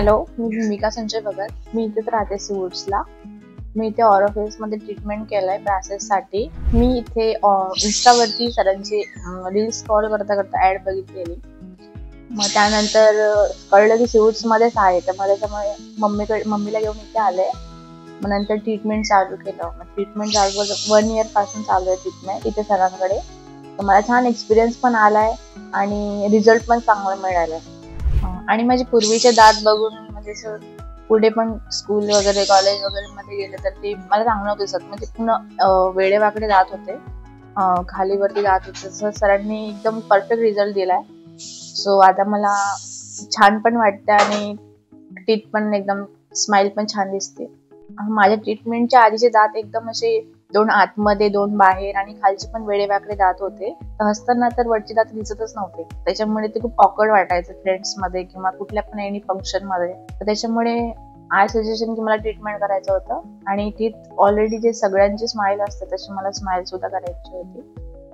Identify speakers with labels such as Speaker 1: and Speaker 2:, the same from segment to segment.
Speaker 1: Hello, मी भूमिका संजय भगत. मी इथेच राहते सिवूड्सला. मी इथे ऑरोफेसमध्ये ट्रीटमेंट केलंय ब्रासेससाठी. मी इथे इंस्टावरती सरांची रील्स स्क्रॉल करता करता ऍड बघितलेली. मग त्यानंतर कळलं की सिवूड्समध्येच आहे, तर मला त्याच्यामुळे मम्मीला घेऊन इथे आले. मग नंतर ट्रीटमेंट चालू केलं. मग ट्रीटमेंट चालू 1 इयर पासून चालू आहे ट्रीटमेंट इथे सरांकडे. तर मला छान एक्सपिरियन्स पण आलाय आणि रिझल्ट पण चांगला मिळालाय. आणि माझे पूर्वीचे दात बघून म्हणजे पुढे पण स्कूल वगैरे कॉलेज वगैरे मध्ये गेले तर ते मला चांगलं दिसत, म्हणजे पूर्ण वेडेवाकडे दात होते, खालीवरती दात होते. तसं सरांनी एकदम परफेक्ट रिझल्ट दिलाय. सो आता मला छान पण वाटतं आणि टीथ पण एकदम स्माइल पण छान दिसते. माझ्या ट्रीटमेंटच्या आधीचे दात एकदम असे 2 आतमध्ये 2 बाहेर आणि खालचे पण वेडेवाकडे दात होते. हसताना तर वरचे दात दिसतच नव्हते. त्याच्यामुळे ते खूप ऑकवर्ड वाटायचं फ्रेंड्स मध्ये किंवा कुठल्या पण एनी फंक्शन मध्ये. तर त्याच्यामुळे आय सजेशन की मला ट्रीटमेंट करायचं होतं. आणि टीथ ऑलरेडी जे सगळ्यांची स्माइल असते तशी मला स्माइल सुद्धा करायची होती.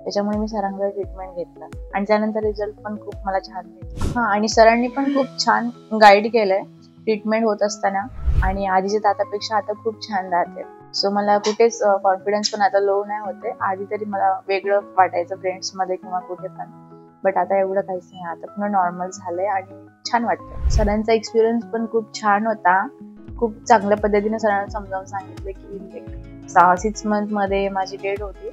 Speaker 1: त्याच्यामुळे मी सरांकडे ट्रीटमेंट घेतलं आणि त्यानंतर रिझल्ट पण खूप मला छान भेटला. आणि सरांनी पण खूप छान गाईड केलंय ट्रीटमेंट होत असताना. आणि आधीच्या दातापेक्षा आता खूप छान दात आहेत. सो मला कुठेच कॉन्फिडन्स पण आता लो नाही होते. आधी तरी मला वेगळं वाटायचं फ्रेंड्स मध्ये किंवा कुठे पण, बट आता एवढं काहीच नाही. आता पूर्ण नॉर्मल झालंय आणि छान वाटतं. सरांचा एक्सपिरियन्स पण खूप छान होता. खूप चांगल्या पद्धतीने सरांना समजावून सांगितलं की 6 मंथ मध्ये माझी डेट होती.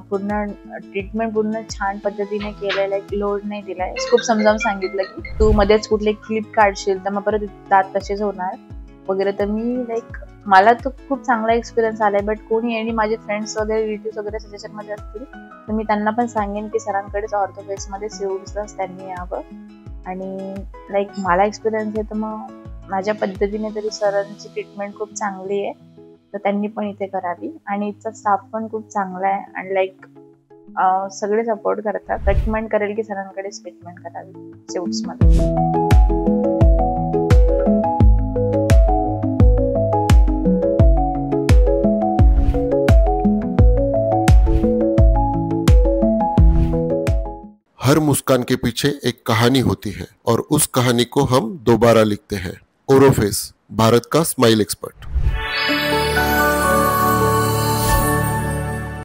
Speaker 1: पूर्ण ट्रीटमेंट पूर्ण छान पद्धतीने केलेलं, लोड नाही दिलाय. खूप समजावून सांगितलं की तू मध्येच कुठले क्लिप काढशील तर मग परत दात तसेच होणार वगैरे. तर मी मला तो खूप चांगला एक्सपिरियन्स आलाय. बट कोणी आणि माझे फ्रेंड्स वगैरे रिलेटिव्ह वगैरे सजेशन मध्ये असतील तर मी त्यांना पण सांगेन की सरांकडेच ऑर्थोपेडमध्ये सिवूड्सलाच त्यांनी यावं. आणि मला एक्सपिरियन्स आहे तर मग माझ्या पद्धतीने तरी सरांची ट्रीटमेंट खूप चांगली आहे, तर त्यांनी पण इथे करावी. आणि इथचा स्टाफ पण खूप चांगला आहे आणि सगळे सपोर्ट करतात. रेकमेंड करेल की सरांकडेच ट्रीटमेंट करावी सिवूड्समध्ये.
Speaker 2: हर मुस्कान के पीछे एक कहानी होती है और उस कहानी को हम दोबारा लिखते हैं। ओरोफेस, भारत का स्माइल एक्सपर्ट।